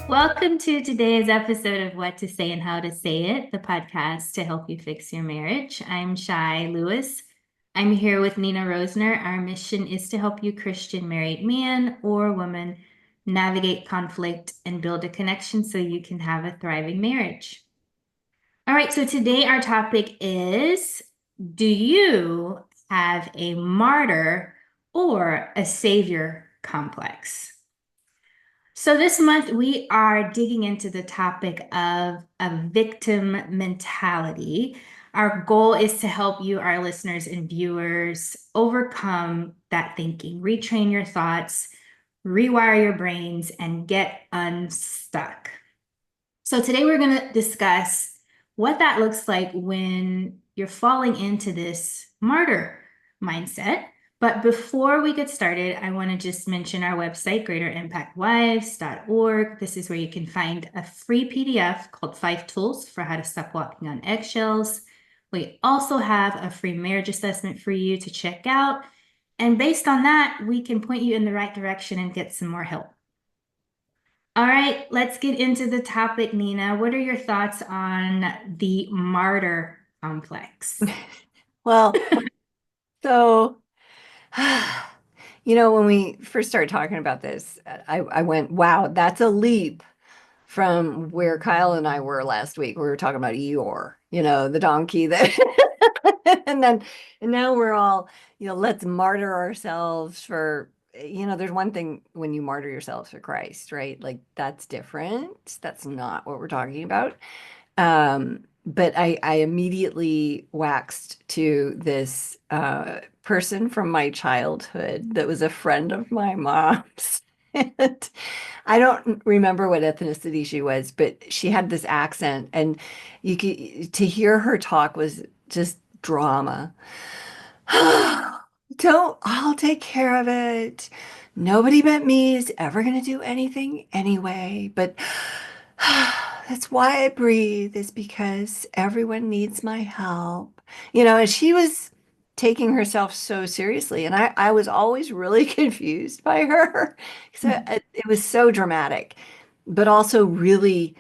Welcome to today's episode of What to Say and How to Say It, the podcast to help you fix your marriage. I'm Shai Lewis. I'm here with Nina Rosner. Our mission is to help you, Christian married man or woman, navigate conflict and build a connection so you can have a thriving marriage. All right, so today our topic is, do you have a martyr or a savior complex? So this month we are digging into the topic of a victim mentality. Our goal is to help you, our listeners and viewers, overcome that thinking, retrain your thoughts, rewire your brains, and get unstuck. So today we're going to discuss what that looks like when you're falling into this martyr mindset. But before we get started, I want to just mention our website, greaterimpactwives.org. This is where you can find a free PDF called 5 Tools for How to Stop Walking on Eggshells. We also have a free marriage assessment for you to check out. And based on that, we can point you in the right direction and get some more help. All right, let's get into the topic, Nina. What are your thoughts on the martyr complex? Well, so, when we first started talking about this, I went, wow, that's a leap from where Kyle and I were last week. We were talking about Eeyore, the donkey that, and then, and now we're all, let's martyr ourselves for, there's one thing when you martyr yourselves for Christ, right? Like that's different. That's not what we're talking about. But I immediately waxed to this person from my childhood that was a friend of my mom's. And I don't remember what ethnicity she was, but she had this accent, and you could to hear her talk was just drama. Don't, I'll take care of it. Nobody but me is ever going to do anything anyway. But that's why I breathe, is because everyone needs my help. And she was taking herself so seriously. And I was always really confused by her because it was so dramatic, but also really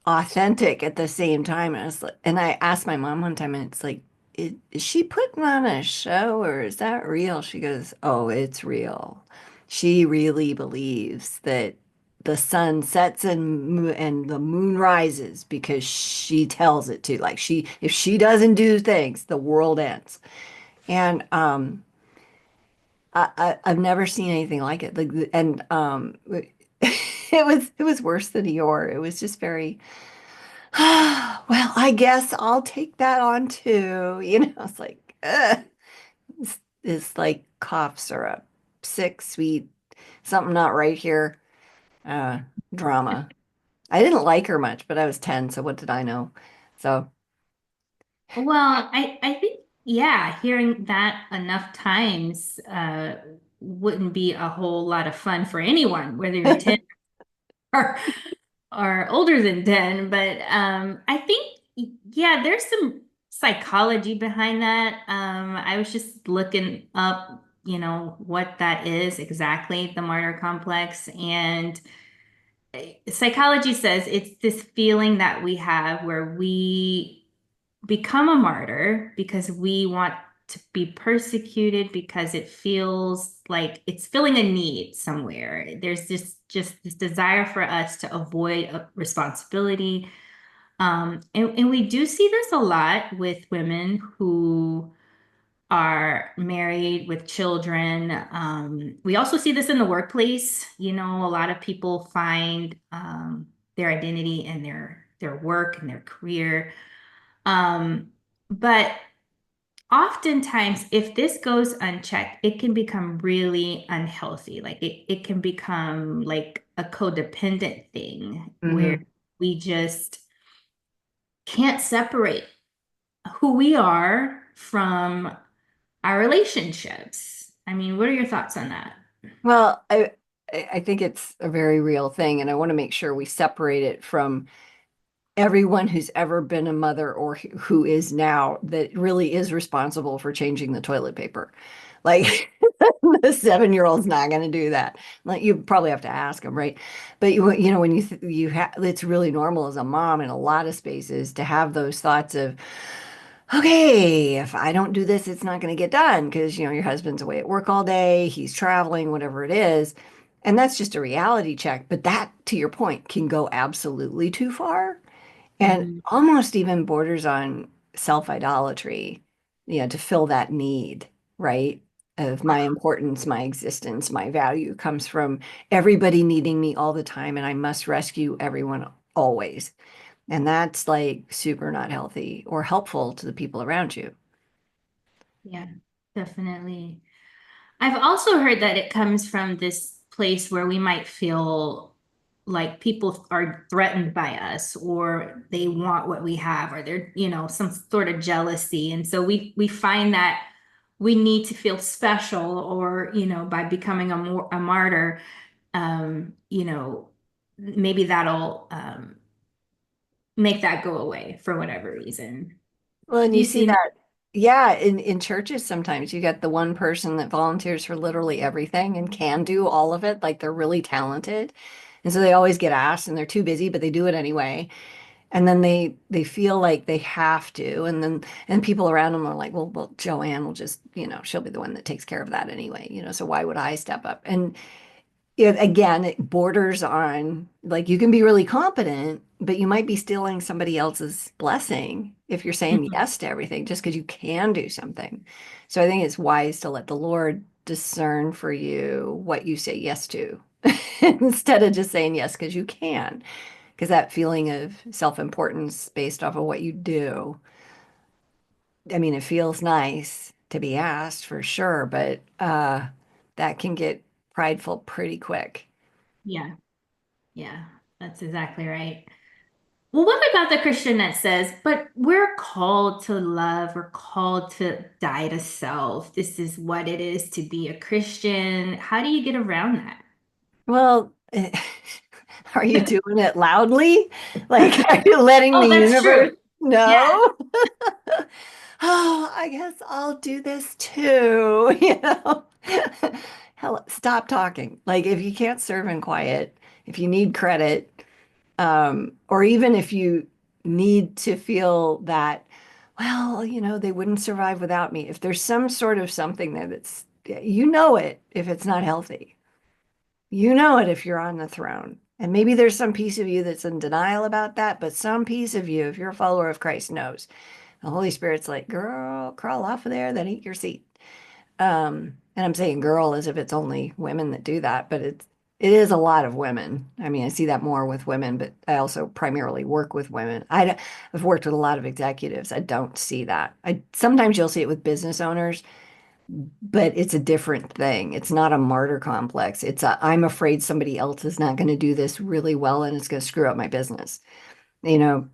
authentic at the same time. And I asked my mom one time, and it's like, is she putting on a show or is that real? She goes, oh, it's real. She really believes that the sun sets and the moon rises because she tells it to. Like if she doesn't do things, the world ends. And I've never seen anything like it. It was worse than Eeyore. It was just very. Well, I guess I'll take that on too. It's like, it's like cough syrup, sick, sweet, something not right here, uh, drama. I didn't like her much, but I was 10, so what did I know? So, Well, I think, yeah, hearing that enough times wouldn't be a whole lot of fun for anyone, whether you're 10 or, or older than 10. But I think, yeah, there's some psychology behind that. I was just looking up, what that is exactly, the martyr complex. And psychology says it's this feeling that we have where we become a martyr because we want to be persecuted because it feels like it's filling a need somewhere. There's just this desire for us to avoid a responsibility. And we do see this a lot with women who are married with children. We also see this in the workplace. A lot of people find their identity in their work and their career. But oftentimes, if this goes unchecked, it can become really unhealthy. Like it can become like a codependent thing where mhm. we just can't separate who we are from our relationships. I mean, what are your thoughts on that? Well, I think it's a very real thing, and I want to make sure we separate it from everyone who's ever been a mother or who is now that really is responsible for changing the toilet paper. Like the 7-year-old's not going to do that. Like you probably have to ask them, right? But you know when you have it's really normal as a mom in a lot of spaces to have those thoughts of, okay, if I don't do this, it's not going to get done because your husband's away at work all day, he's traveling, whatever it is. And that's just a reality check. But that, to your point, can go absolutely too far and Mhm. almost even borders on self-idolatry, to fill that need, right? Of my importance, my existence, my value comes from everybody needing me all the time, and I must rescue everyone always. And that's like super not healthy or helpful to the people around you. Yeah, definitely. I've also heard that it comes from this place where we might feel like people are threatened by us or they want what we have or they're, some sort of jealousy. And so we find that we need to feel special or, by becoming a martyr, maybe that'll make that go away for whatever reason. Well, and Do you you see see? that, yeah, in churches sometimes you get the one person that volunteers for literally everything and can do all of it, like they're really talented. And so they always get asked and they're too busy, but they do it anyway. And then they feel like they have to. And people around them are like, well, Joanne will just, she'll be the one that takes care of that anyway, so why would I step up? And again, it borders on like you can be really competent, but you might be stealing somebody else's blessing if you're saying Mhm. yes to everything just because you can do something. So I think it's wise to let the Lord discern for you what you say yes to instead of just saying yes because you can. Because that feeling of self-importance based off of what you do, I mean, it feels nice to be asked for sure, but that can get prideful pretty quick. Yeah, yeah, that's exactly right. Well, what about the Christian that says, but we're called to love, we're called to die to self. This is what it is to be a Christian. How do you get around Well, are you doing it loudly? Like, are you letting the Oh, that's universe true. Yeah. know? Oh, I guess I'll do this too, Hell, stop talking. Like, if you can't serve in quiet, if you need credit, or even if you need to feel that, well, they wouldn't survive without me. If there's some sort of something there that's, it if it's not healthy. You know it if you're on the throne. And maybe there's some piece of you that's in denial about that, but some piece of you, if you're a follower of Christ, knows. The Holy Spirit's like, girl, crawl off of there, then eat your seat. And I'm saying girl as if it's only women that do that, but it is a lot of women. I mean, I see that more with women, but I also primarily work with women. I've worked with a lot of executives. I don't see that. I sometimes you'll see it with business owners, but it's a different thing. It's not a martyr complex. I'm afraid somebody else is not going to do this really well and it's going to screw up my business, you know,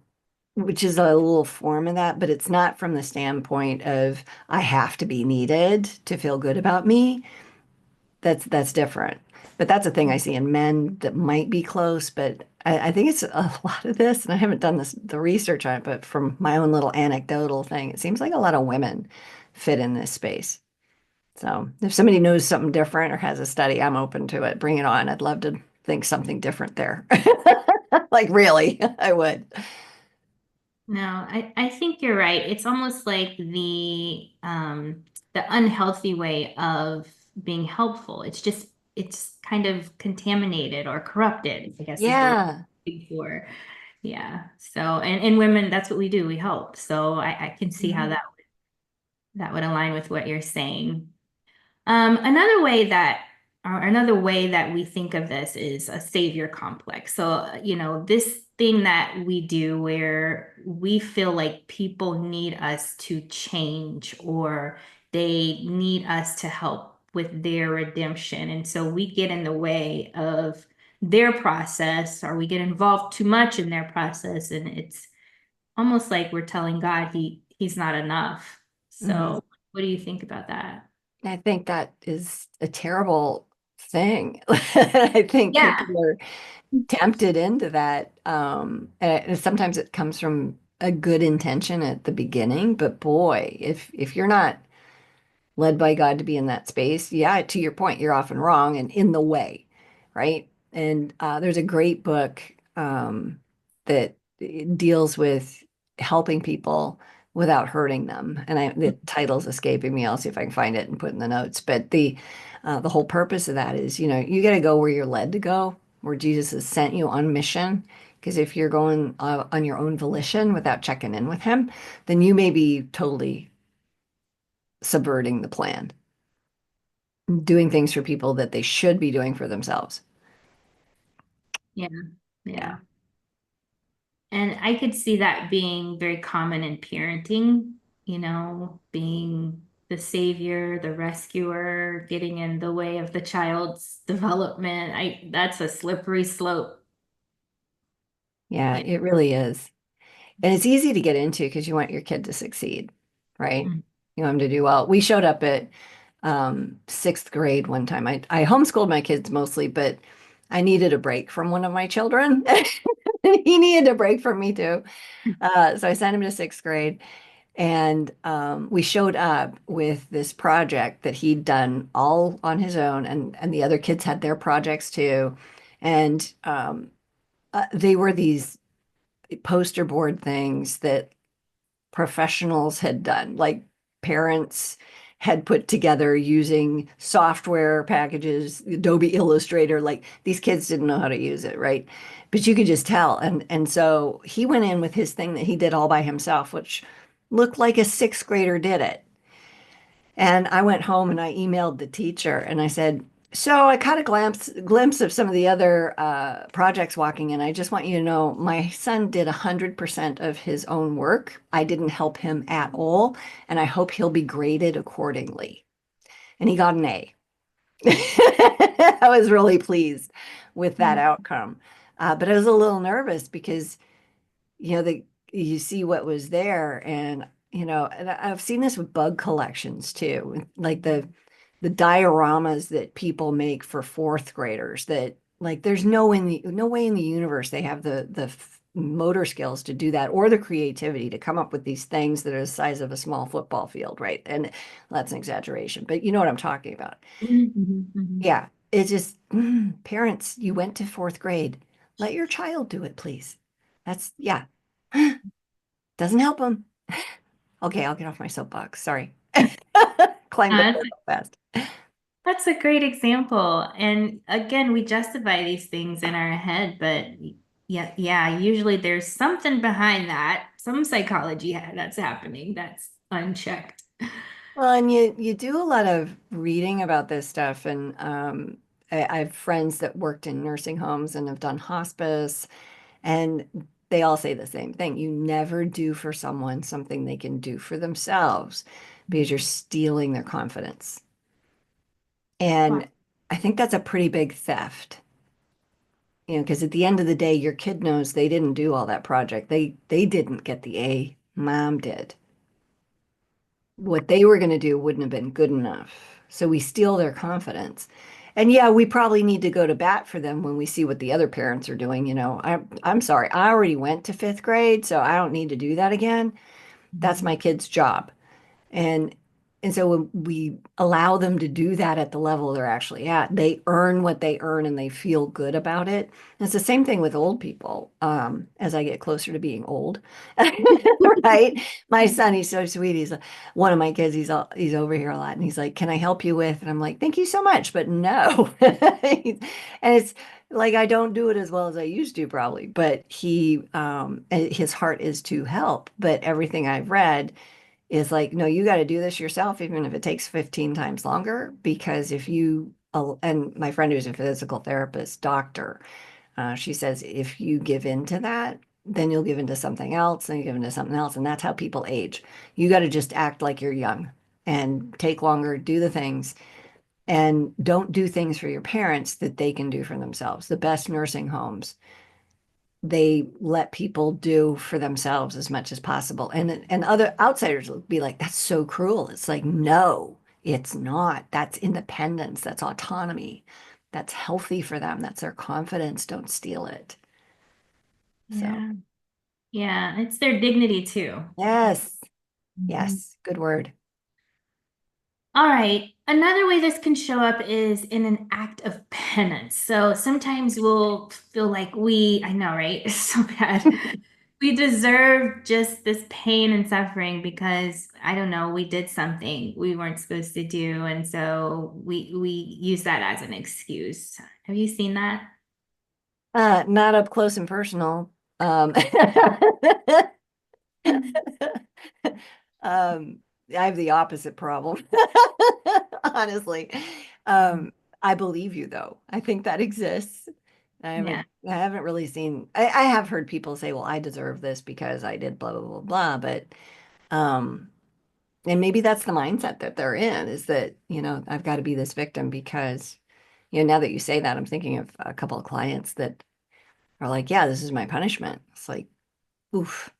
which is a little form of that, but it's not from the standpoint of I have to be needed to feel good about me. That's different. But that's a thing I see in men that might be close, but I think it's a lot of this, and I haven't done the research on it, but from my own little anecdotal thing, it seems like a lot of women fit in this space. So if somebody knows something different or has a study, I'm open to it. Bring it on. I'd love to think something different there. Like really, I would. No, I think you're right. It's almost like the unhealthy way of being helpful. It's kind of contaminated or corrupted, I guess is the word Yeah. I'm looking for. Yeah. So and women, that's what we do. We help. So I can see how Mhm. that would align with what you're saying. Another way that we think of this is a savior complex. So, this thing that we do where we feel like people need us to change or they need us to help with their redemption. And so we get in the way of their process or we get involved too much in their process. And it's almost like we're telling God he's not enough. Mhm. So, what do you think about that? I think that is a terrible thing. I think Yeah. people are tempted into that. And sometimes it comes from a good intention at the beginning, but boy, if you're not led by God to be in that space, yeah, to your point, you're often wrong and in the way, right? And there's a great book that deals with helping people without hurting them. And the title's escaping me. I'll see if I can find it and put in the notes. But the whole purpose of that is, you got to go where you're led to go, where Jesus has sent you on mission. Because if you're going on your own volition without checking in with him, then you may be totally subverting the plan, doing things for people that they should be doing for themselves. Yeah. Yeah. Yeah. And I could see that being very common in parenting, being the savior, the rescuer, getting in the way of the child's development. That's a slippery slope. Yeah, Yeah. it really is. And it's easy to get into because you want your kid to succeed, right? You want them to do well. We showed up at sixth grade one time. I homeschooled my kids mostly, but I needed a break from one of my children. He needed a break from me too. So I sent him to sixth grade. And we showed up with this project that he'd done all on his own, and the other kids had their projects too. And they were these poster board things that professionals had done, like parents had put together using software packages, Adobe Illustrator. Like these kids didn't know how to use it, right? But you could just tell. And so he went in with his thing that he did all by himself, which looked like a sixth grader did it. And I went home and I emailed the teacher and I said, so I caught a glimpse of some of the other projects walking in. I just want you to know my son did 100% of his own work. I didn't help him at all, and I hope he'll be graded accordingly. And he got an A. I was really pleased with that outcome. But I was a little nervous because you see what was there, and and I've seen this with bug collections too, like the dioramas that people make for fourth graders that like there's no way in the universe they have the motor skills to do that or the creativity to come up with these things that are the size of a small football field, right? And that's an exaggeration, but you know what I'm talking about. Mhm, mhm. Yeah, it's just parents, you went to fourth grade. Let your child do it, please. That's yeah. Doesn't help them. Okay, I'll get off my soapbox. Sorry. Climbed up Uh, there so fast. That's a great example. And again, we justify these things in our head, but yeah, yeah, usually there's something behind that, some psychology that's happening that's unchecked. Well, and you do a lot of reading about this stuff, and I have friends that worked in nursing homes and have done hospice, and they all say the same thing. You never do for someone something they can do for themselves because you're stealing their confidence. Wow. And I think that's a pretty big theft. Because at the end of the day, your kid knows they didn't do all that project. They didn't get the A. Mom did. What they were going to do wouldn't have been good enough. So we steal their confidence. And yeah, we probably need to go to bat for them when we see what the other parents are doing. I'm sorry. I already went to fifth grade, so I don't need to do that again. That's my kid's job. And and so when we allow them to do that at the level they're actually at, they earn what they earn and they feel good about it. And it's the same thing with old people. As I get closer to being old, right? My son, he's so sweet. He's one of my kids. He's over here a lot, and he's like, "Can I help you with?" And I'm like, "Thank you so much, but no." And it's like I don't do it as well as I used to, probably. But his heart is to help. But everything I've read is like, no, you got to do this yourself, even if it takes 15 times longer. Because if you, and my friend who's a physical therapist, doctor, she says, if you give in to that, then you'll give into something else, and you give into something else. And that's how people age. You got to just act like you're young and take longer, do the things, and don't do things for your parents that they can do for themselves. The best nursing homes they let people do for themselves as much as possible. And other outsiders will be like, that's so cruel. It's like, no, it's not. That's independence. That's autonomy. That's healthy for them. That's their confidence. Don't steal it. So, Yeah. Yeah. It's their dignity too. yes, Mhm. yes, good word. All right. Another way this can show up is in an act of penance. So sometimes we'll feel like I know, right? It's so bad. We deserve just this pain and suffering because I don't know, we did something we weren't supposed to do. And so we use that as an excuse. Have you seen that? Not up close and personal. Um, um, I have the opposite problem, honestly. Um, I believe you though. I think that exists. Yeah. I haven't really seen, I have heard people say, well, I deserve this because I did blah, blah, blah, blah. But, um, and maybe that's the mindset that they're in is that, I've got to be this victim because, now that you say that, I'm thinking of a couple of clients that are like, yeah, this is my punishment. It's like, oof.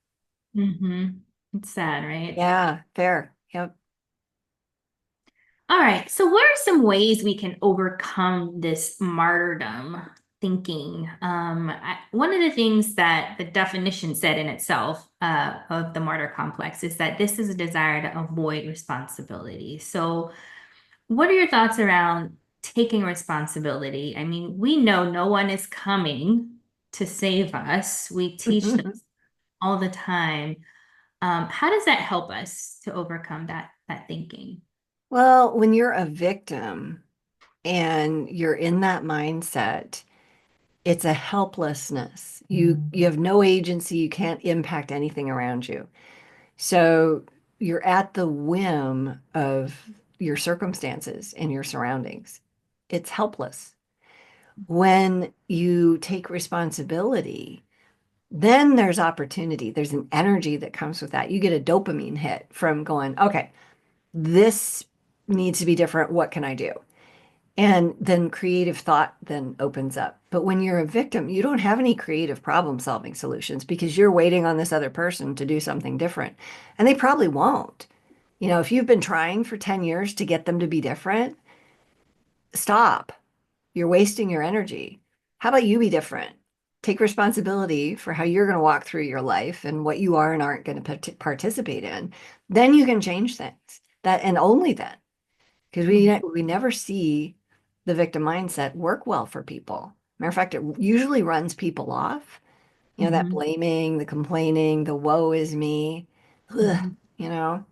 hmm It's sad, right? Yeah, fair. Yep. All right. So, what are some ways we can overcome this martyrdom thinking? One of the things that the definition said in itself of the martyr complex is that this is a desire to avoid responsibility. So, what are your thoughts around taking responsibility? I mean, we know no one is coming to save us. We teach them all the time. How does that help us to overcome that thinking? Well, when you're a victim and you're in that mindset, it's a helplessness. You have no agency, you can't impact anything around you. So you're at the whim of your circumstances and your surroundings. It's helpless. When you take responsibility, then there's opportunity. There's an energy that comes with that. You get a dopamine hit from going, okay, this needs to be different. What can I do? And then creative thought then opens up. But when you're a victim, you don't have any creative problem solving solutions because you're waiting on this other person to do something different. And they probably won't. If you've been trying for 10 years to get them to be different, stop. You're wasting your energy. How about you be different? Take responsibility for how you're going to walk through your life and what you are and aren't going to participate in. Then you can change things. That and only then, because we never see the victim mindset work well for people. Matter of fact, it usually runs people off. That Mhm. blaming, the complaining, the woe is me, ugh, Mhm. you know.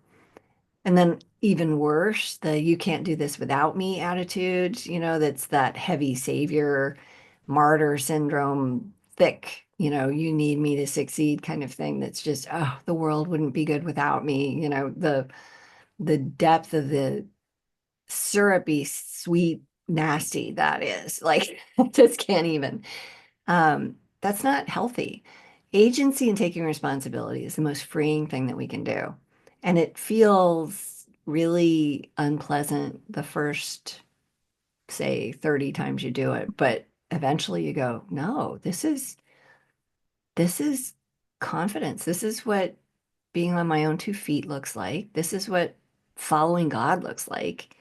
And then even worse, the you can't do this without me attitude, that's that heavy savior, martyr syndrome, thick, you need me to succeed kind of thing that's just, oh, the world wouldn't be good without me, the depth of the syrupy, sweet, nasty that is. Like, I just can't even. That's not healthy. Agency and taking responsibility is the most freeing thing that we can do. And it feels really unpleasant the first, say, 30 times you do it, but eventually you go, no, this is confidence. This is what being on my own 2 feet looks like. This is what following God looks like.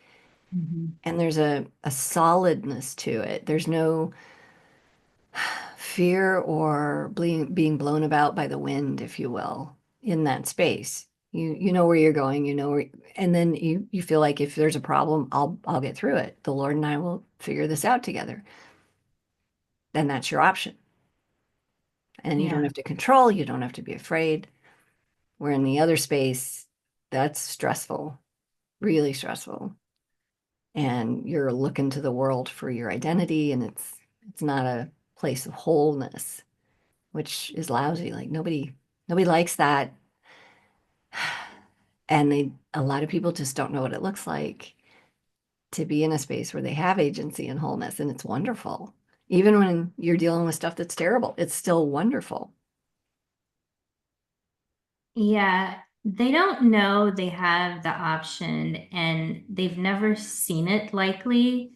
Mhm. And there's a solidness to it. There's no fear or being blown about by the wind, if you will, in that space. You know where you're going, and then you feel like if there's a problem, I'll get through it. The Lord and I will figure this out together. Then that's your option. And you don't Yeah. have to control, you don't have to be afraid. Where in the other space, that's stressful, really stressful. And you're looking to the world for your identity, and it's not a place of wholeness, which is lousy. Like nobody likes that. And a lot of people just don't know what it looks like to be in a space where they have agency and wholeness, and it's wonderful. Even when you're dealing with stuff that's terrible, it's still wonderful. Yeah. They don't know they have the option and they've never seen it likely.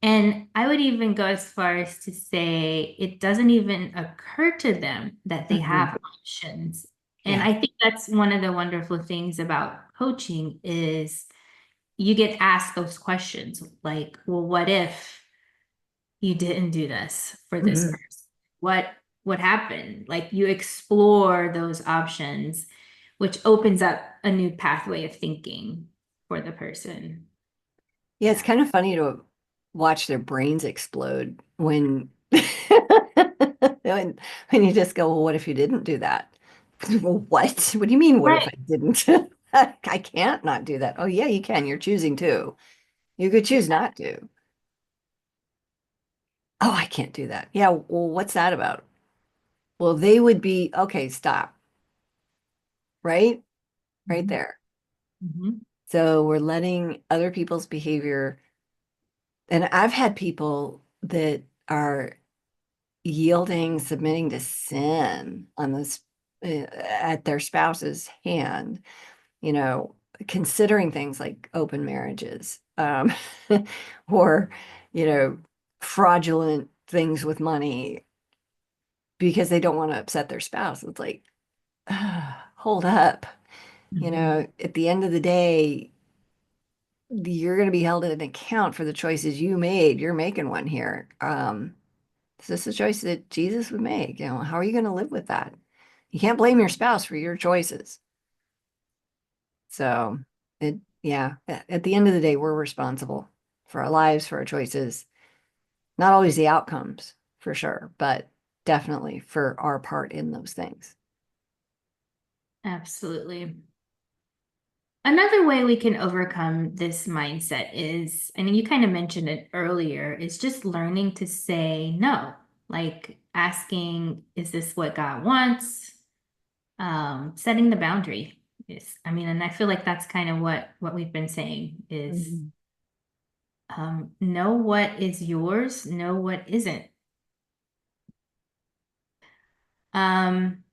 And I would even go as far as to say it doesn't even occur to them that they Mhm. have options. And Yeah. I think that's one of the wonderful things about coaching is you get asked those questions like, well, what if you didn't do this for this Mhm. person? What happened? Like you explore those options, which opens up a new pathway of thinking for the person. Yeah, it's Yeah. kind of funny to watch their brains explode when when you just go, well, what if you didn't do that? Well, what? What do you mean, what if Right. I didn't? I can't not do that. Oh, yeah, you can. You're choosing to. You could choose not to. Oh, I can't do that. Yeah, well, what's that about? Well, they would be, okay, stop, right? Right Mhm. there. Mhm. So we're letting other people's behavior, and I've had people that are yielding, submitting to sin on this at their spouse's hand, you know, considering things like open marriages, or, you know, fraudulent things with money because they don't want to upset their spouse. It's like, hold up. You Mhm. know, at the end of the day, you're going to be held at an account for the choices you made. You're making one here. Is this a choice that Jesus would make? You know, how are you going to live with that? You can't blame your spouse for your choices. So yeah, at the end of the day, we're responsible for our lives, for our choices, not always the outcomes for sure, but definitely for our part in those things. Absolutely. Another way we can overcome this mindset is, and you kind of mentioned it earlier, is just learning to say no. Like asking, is this what God wants? Setting the boundary is, I mean, and I feel like that's kind of what we've been saying is Mhm. know what is yours, know what isn't. Um,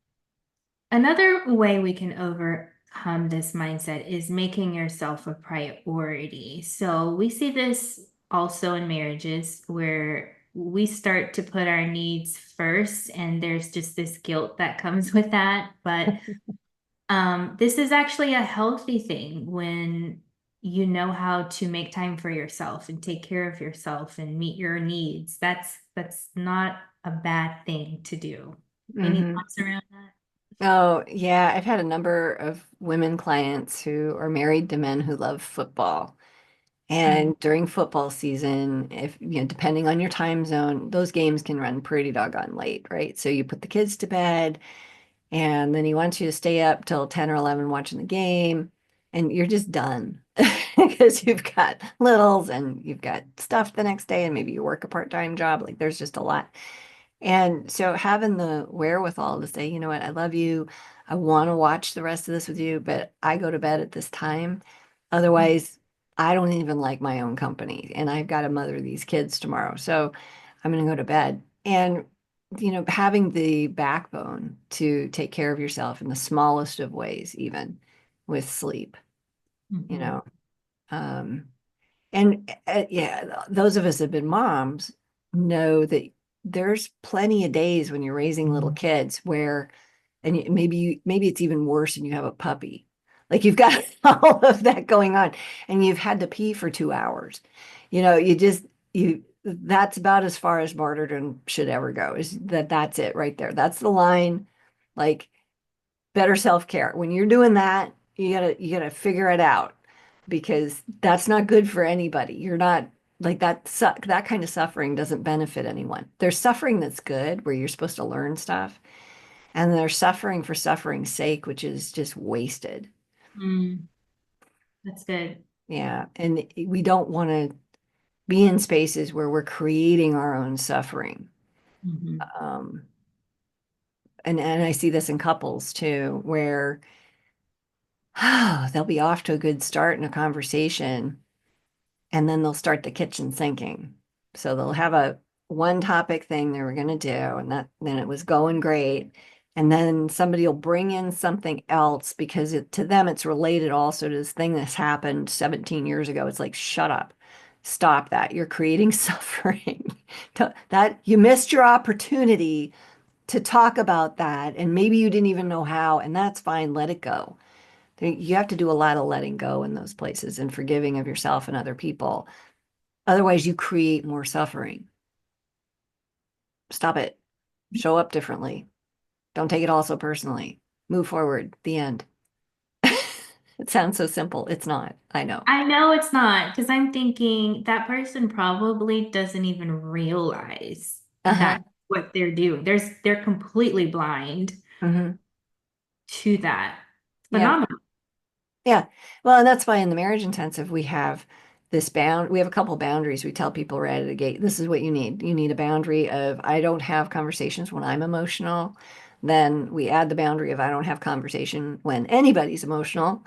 Another way we can overcome this mindset is making yourself a priority. So we see this also in marriages where we start to put our needs first, and there's just this guilt that comes with that. But this is actually a healthy thing when you know how to make time for yourself and take care of yourself and meet your needs. That's not a bad thing to do. Any Mhm. thoughts around that? Oh, yeah. I've had a number of women clients who are married to men who love football. Mm, And during football season, if you know, depending on your time zone, those games can run pretty doggone late, right? So you put the kids to bed, and then he wants you to stay up till 10 or 11 watching the game, and you're just done because you've got littles and you've got stuff the next day, and maybe you work a part-time job. Like there's just a lot. And so having the wherewithal to say, you know what, I love you. I want to watch the rest of this with you, but I go to bed at this time. Otherwise, I don't even like my own company and I've got to mother these kids tomorrow. So I'm going to go to bed. And, you know, having the backbone to take care of yourself in the smallest of ways, even with sleep, you mhm, know. Um, and yeah, those of us that have been moms know that there's plenty of days when you're raising little kids where, and maybe it's even worse and you have a puppy. Like you've got all of that going on and you've had to pee for 2 hours. You know, that's about as far as martyrdom should ever go, is that's it right there. That's the line. Like better self-care. When you're doing that, you gotta figure it out because that's not good for anybody. You're not like that kind of suffering doesn't benefit anyone. There's suffering that's good where you're supposed to learn stuff, and there's suffering for suffering's sake, which is just wasted. mm, that's good. Yeah, and we don't want to be in spaces where we're creating our own suffering. Mhm. Um, and I see this in couples too, where they'll be off to a good start in a conversation and then they'll start the kitchen sinking. So they'll have a one topic thing they were going to do, and that then it was going great. And then somebody will bring in something else because to them it's related also to this thing that's happened 17 years ago. It's like, shut up, stop that. You're creating suffering. That you missed your opportunity to talk about that, and maybe you didn't even know how, and that's fine. Let it go. You have to do a lot of letting go in those places and forgiving of yourself and other people. Otherwise, you create more suffering. Stop it. Show up differently. Don't take it all so personally. Move forward. The end. It sounds so simple. It's not. I know. I know it's not because I'm thinking that person probably doesn't even realize Uh-huh. that's what they're doing. They're completely blind Hmm. to that Yeah. phenomenon. Yeah. Well, and that's why in the marriage intensive we have a couple boundaries we tell people right at the gate. This is what you need. You need a boundary of I don't have conversations when I'm emotional. Then we add the boundary of I don't have conversation when anybody's emotional.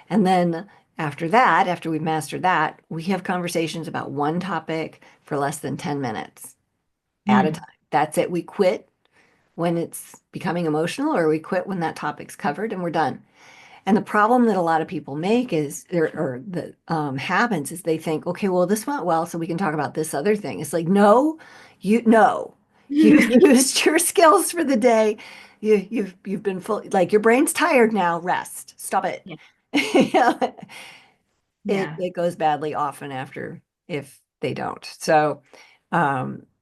And then after that, after we've mastered that, we have conversations about one topic for less than 10 minutes at a Hmm. time. That's it. We quit when it's becoming emotional, or we quit when that topic's covered and we're done. And the problem that a lot of people make is, or that happens, is they think, okay, well, this went well, so we can talk about this other thing. It's like, no, you've used your skills for the day. You've been full, like your brain's tired now. Rest. Stop it. Yeah. Yeah. It Yeah. it goes badly often after if they don't. So,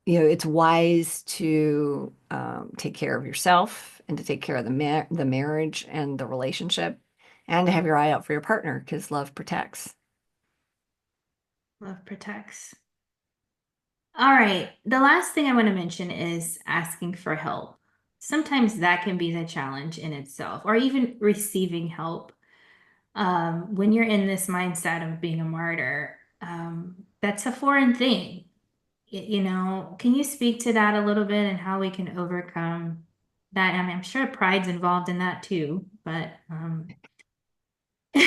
it's wise to take care of yourself and to take care of the marriage and the relationship, and to have your eye out for your partner because love protects. Love protects. All right. The last thing I want to mention is asking for help. Sometimes that can be the challenge in itself, or even receiving help. When you're in this mindset of being a martyr, that's a foreign thing. Can you speak to that a little bit and how we can overcome that? I mean, I'm sure pride's involved in that too, but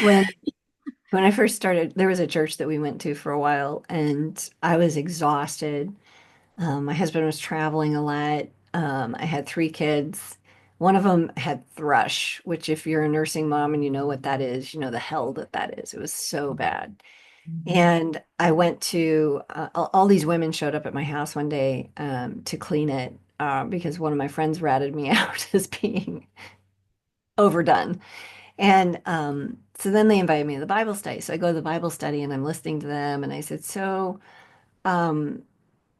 When when I first started, there was a church that we went to for a while, and I was exhausted. My husband was traveling a lot. I had three kids. One of them had thrush, which, if you're a nursing mom and you know what that is, you know the hell that that is. It was so bad. And I went to, all these women showed up at my house one day to clean it because one of my friends ratted me out as being overdone. And so then they invited me to the Bible study. So I go to the Bible study and I'm listening to them. And I said, so, um,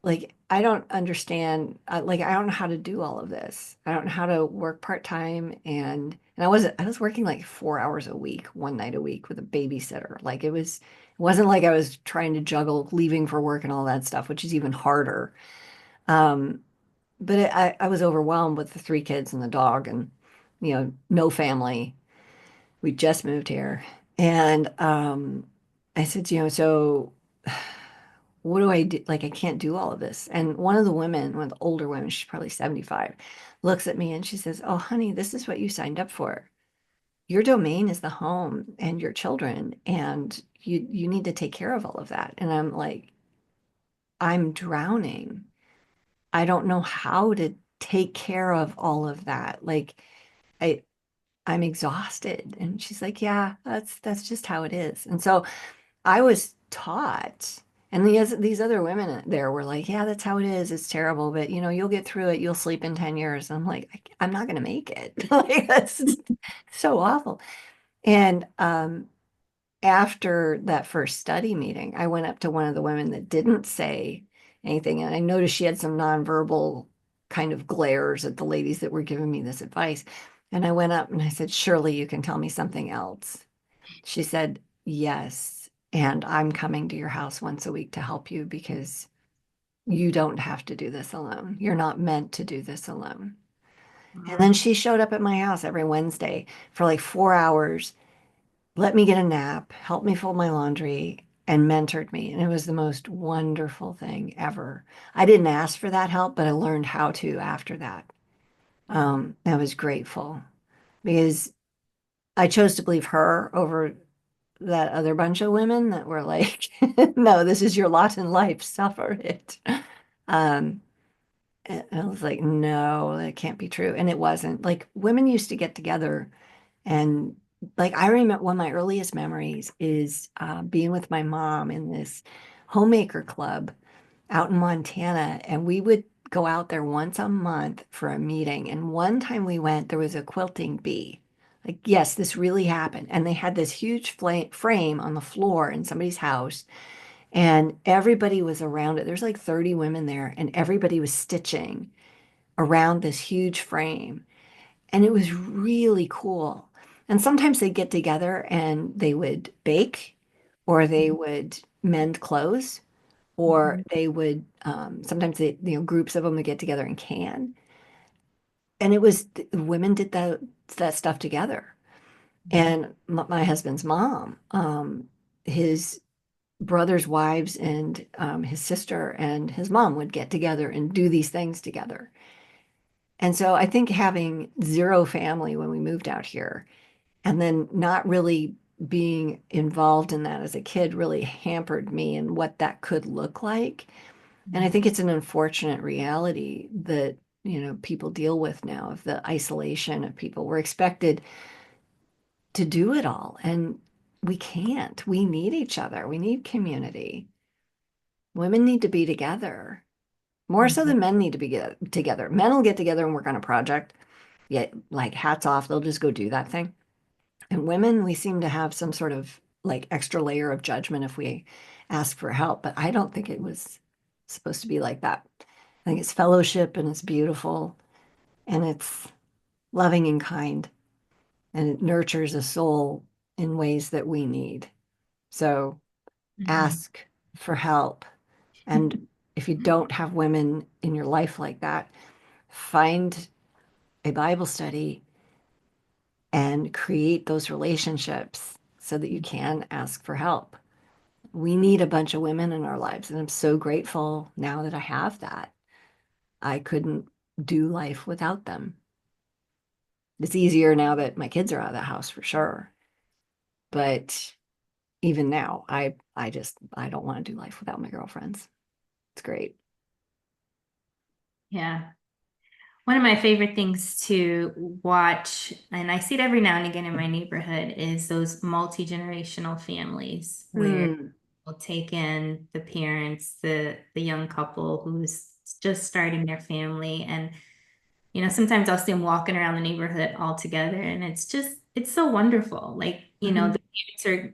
like I don't understand like I don't know how to do all of this. I don't know how to work part-time, and I was working like 4 hours a week, one night a week with a babysitter. Like it wasn't like I was trying to juggle leaving for work and all that stuff, which is even harder. Um, but I was overwhelmed with the three kids and the dog and no family. We just moved here. And I said, so what do I do? Like, I can't do all of this. And one of the women, one of the older women, she's probably 75, looks at me and she says, oh, honey, this is what you signed up for. Your domain is the home and your children, and you need to take care of all of that. And I'm like, I'm drowning. I don't know how to take care of all of that. Like, I I'm exhausted. And she's like, yeah, that's just how it is. And so I was taught, and these other women there were like, yeah, that's how it is. It's terrible, but you'll get through it. You'll sleep in 10 years. I'm like, I'm not going to make it. Like, that's so awful. And after that first study meeting, I went up to one of the women that didn't say anything. And I noticed she had some nonverbal kind of glares at the ladies that were giving me this advice. And I went up and I said, surely you can tell me something else. She said, yes. And I'm coming to your house once a week to help you because you don't have to do this alone. You're not meant to do this alone. And then Wow. she showed up at my house every Wednesday for like 4 hours, let me get a nap, helped me fold my laundry, and mentored me. And it was the most wonderful thing ever. I didn't ask for that help, but I learned how to after that. I was grateful because I chose to believe her over that other bunch of women that were like, no, this is your lot in life, suffer it. Um, and I was like, no, that can't be true. And it wasn't. Like, women used to get together, and like I remember one of my earliest memories is being with my mom in this homemaker club out in Montana, and we would go out there once a month for a meeting. And one time we went, there was a quilting bee. Like, yes, this really happened. And they had this huge frame on the floor in somebody's house, and everybody was around it. There's like 30 women there, and everybody was stitching around this huge frame. And it was really cool. And sometimes they get together and they would bake, or they would mend clothes, or Mhm. they would sometimes groups of them would get together and can. And it was women did that stuff together. And my husband's mom, his brother's wives and his sister and his mom would get together and do these things together. And so I think having zero family when we moved out here and then not really being involved in that as a kid really hampered me and what that could look like. And I think it's an unfortunate reality that, people deal with now of the isolation of people. We're expected to do it all, and we can't. We need each other. We need community. Women need to be together more so Mhm. than men need to be together. Men will get together and work on a project. Yet, like, hats off, they'll just go do that thing. And women, we seem to have some sort of like extra layer of judgment if we ask for help. But I don't think it was supposed to be like that. I think it's fellowship and it's beautiful and it's loving and kind and it nurtures a soul in ways that we need. So Mhm. ask for help. And if you don't have women in your life like that, find a Bible study and create those relationships so that you can ask for help. We need a bunch of women in our lives, and I'm so grateful now that I have that. I couldn't do life without them. It's easier now that my kids are out of the house for sure. But even now, I don't want to do life without my girlfriends. It's great. Yeah. One of my favorite things to watch, and I see it every now and again in my neighborhood, is those multi-generational families where Mm, we'll take in the parents, the young couple who's just starting their family. And, sometimes I'll see them walking around the neighborhood all together, and it's so wonderful. Like, mhm, the parents are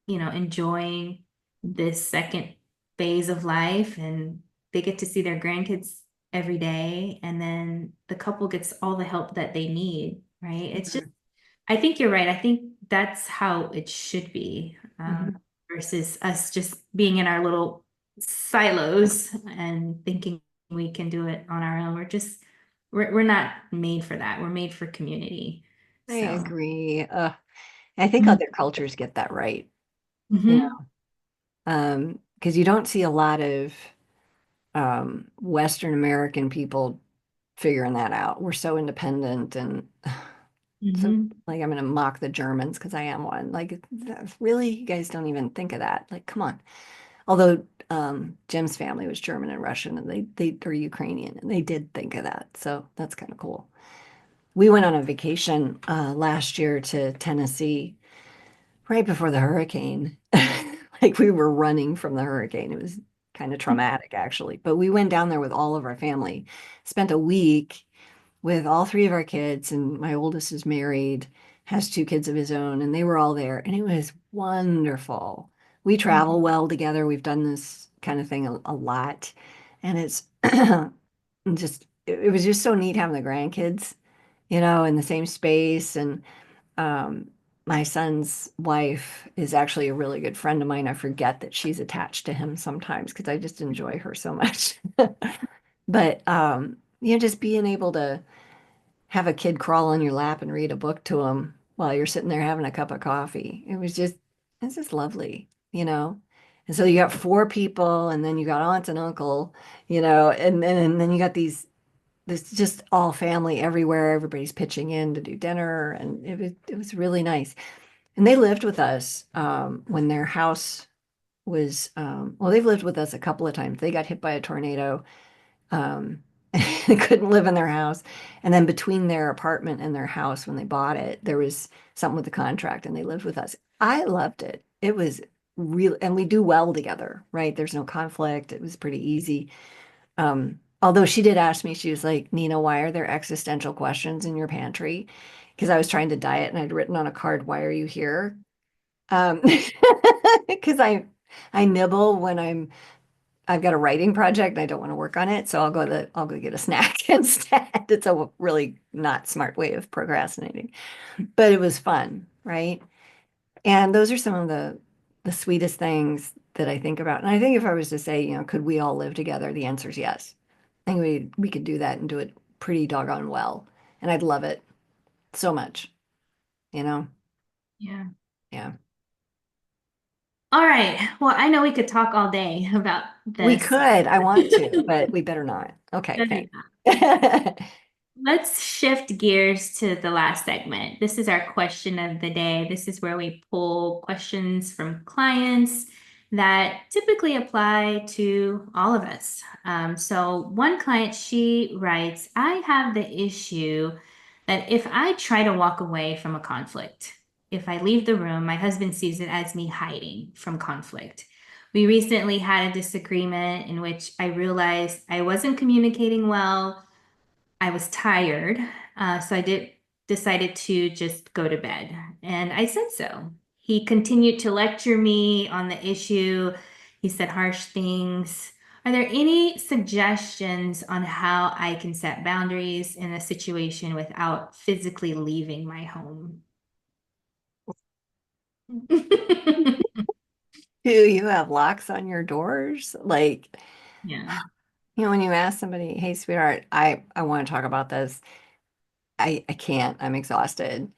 enjoying this second phase of life and they get to see their grandkids every day. And then the couple gets all the help that they need, right? It's just, mhm, I think you're right. I think that's how it should be, mhm. versus us just being in our little silos and thinking we can do it on our own. We're not made for that. We're made for community. I So, agree. I think mhm. other cultures get that right, Mhm. because you don't see a lot of Western American people figuring that out. We're so independent and so Mhm. like I'm gonna mock the Germans because I am one. Like really, you guys don't even think of that. Like, come on. Although Jim's family was German and Russian and they are Ukrainian and they did think of that. So that's kind of cool. We went on a vacation last year to Tennessee right before the hurricane. Like we were running from the hurricane. It was kind of traumatic actually. But we went down there with all of our family, spent a week with all three of our kids, and my oldest is married, has two kids of his own, and they were all there, and it was wonderful. We travel well together. We've done this kind of thing a lot, and it's just it was just so neat having the grandkids, in the same space. And um, my son's wife is actually a really good friend of mine. I forget that she's attached to him sometimes because I just enjoy her so much. But just being able to have a kid crawl on your lap and read a book to them while you're sitting there having a cup of coffee. It's just lovely. And so you got four people, and then you got aunts and uncle, and then you got this just all family everywhere. Everybody's pitching in to do dinner, and it was really nice. And they lived with us when their house was well, they've lived with us a couple of times. They got hit by a tornado, um, they couldn't live in their house. And then between their apartment and their house, when they bought it, there was something with the contract and they lived with us. I loved it. It was real, and we do well together, right? There's no conflict. It was pretty easy. Although she did ask me, she was like, Nina, why are there existential questions in your pantry? Because I was trying to diet and I'd written on a card, why are you here? Um, because I nibble when I'm I've got a writing project and I don't want to work on it, so I'll go get a snack instead. It's a really not smart way of procrastinating, but it was fun, right? And those are some of the sweetest things that I think about. And I think if I was to say, could we all live together? The answer is yes. I think we could do that and do it pretty doggone well. And I'd love it so much, you know? Yeah. Yeah. All right. Well, I know we could talk all day about We this. could. I want to, but we better not. Okay, Better thanks. Let's shift gears to the last segment. This is our question of the day. This is where we pull questions from clients that typically apply to all of us. So, one client, she writes, I have the issue that if I try to walk away from a conflict, if I leave the room, my husband sees it as me hiding from conflict. We recently had a disagreement in which I realized I wasn't communicating well. I was tired, so I decided to just go to bed, and I said so. He continued to lecture me on the issue. He said harsh things. Are there any suggestions on how I can set boundaries in a situation without physically leaving my home? Do you have locks on your doors? Like, Yeah. when you ask somebody, hey, sweetheart, I want to talk about this. I can't. I'm exhausted.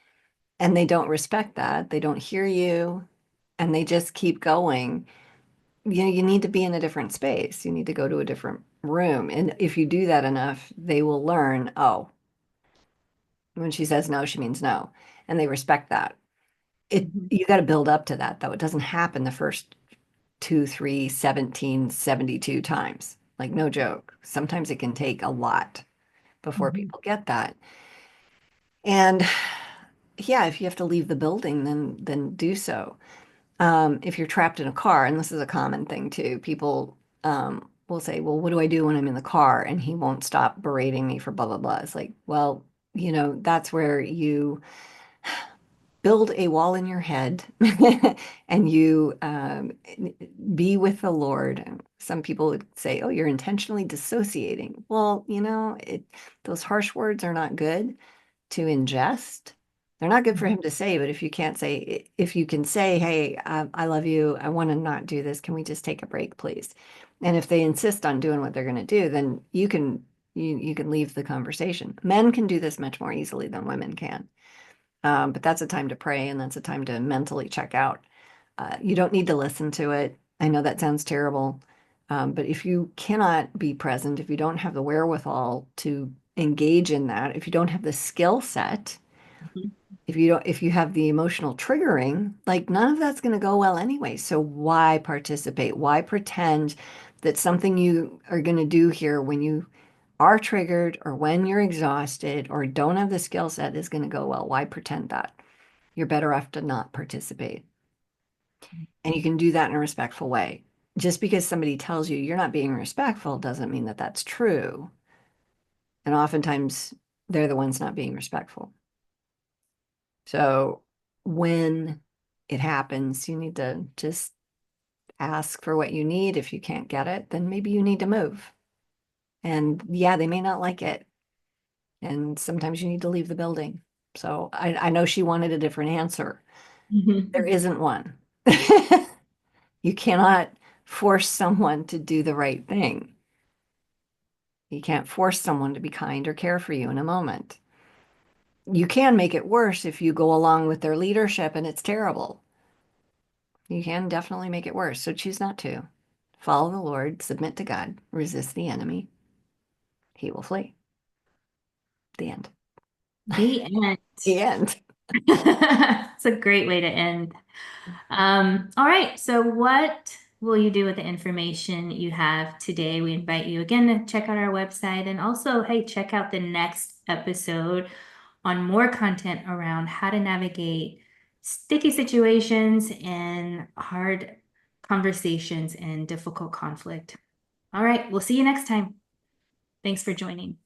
And they don't respect that. They don't hear you and they just keep going. You need to be in a different space. You need to go to a different room. And if you do that enough, they will learn, oh, when she says no, she means no. And they respect that. Mhm. You got to build up to that though. It doesn't happen the first 2, 3, 17, 72 times. Like no joke. Sometimes it can take a lot before Mhm. people get that. And yeah, if you have to leave the building, then do so. If you're trapped in a car, and this is a common thing too, people will say, well, what do I do when I'm in the car? And he won't stop berating me for blah, blah, blah. It's like, well, that's where you build a wall in your head and you be with the Lord. Some people would say, oh, you're intentionally dissociating. Well, those harsh words are not good to ingest. They're not good for him to say, but if you can say, hey, I love you. I want to not do this. Can we just take a break, please? And if they insist on doing what they're going to do, then you can leave the conversation. Men can do this much more easily than women can. But that's a time to pray and that's a time to mentally check out. You don't need to listen to it. I know that sounds terrible. But if you cannot be present, if you don't have the wherewithal to engage in that, if you don't have the skill set, if you have the emotional triggering, like none of that's going to go well anyway. So why participate? Why pretend that something you are going to do here when you are triggered or when you're exhausted or don't have the skill set is going to go well? Why pretend that? You're better off to not participate. And you can do that in a respectful way. Just because somebody tells you you're not being respectful doesn't mean that that's true. And oftentimes they're the ones not being respectful. So when it happens, you need to just ask for what you need. If you can't get it, then maybe you need to move. And yeah, they may not like it. And sometimes you need to leave the building. So I know she wanted a different answer. There Mhm. isn't one. You cannot force someone to do the right thing. You can't force someone to be kind or care for you in a moment. You can make it worse if you go along with their leadership and it's terrible. You can definitely make it worse. So choose not to. Follow the Lord, submit to God, resist the enemy. He will flee. The end. The end. The end. It's a great way to end. All right. So, what will you do with the information you have today? We invite you again to check out our website and also, hey, check out the next episode on more content around how to navigate sticky situations and hard conversations and difficult conflict. All right. We'll see you next time. Thanks for joining.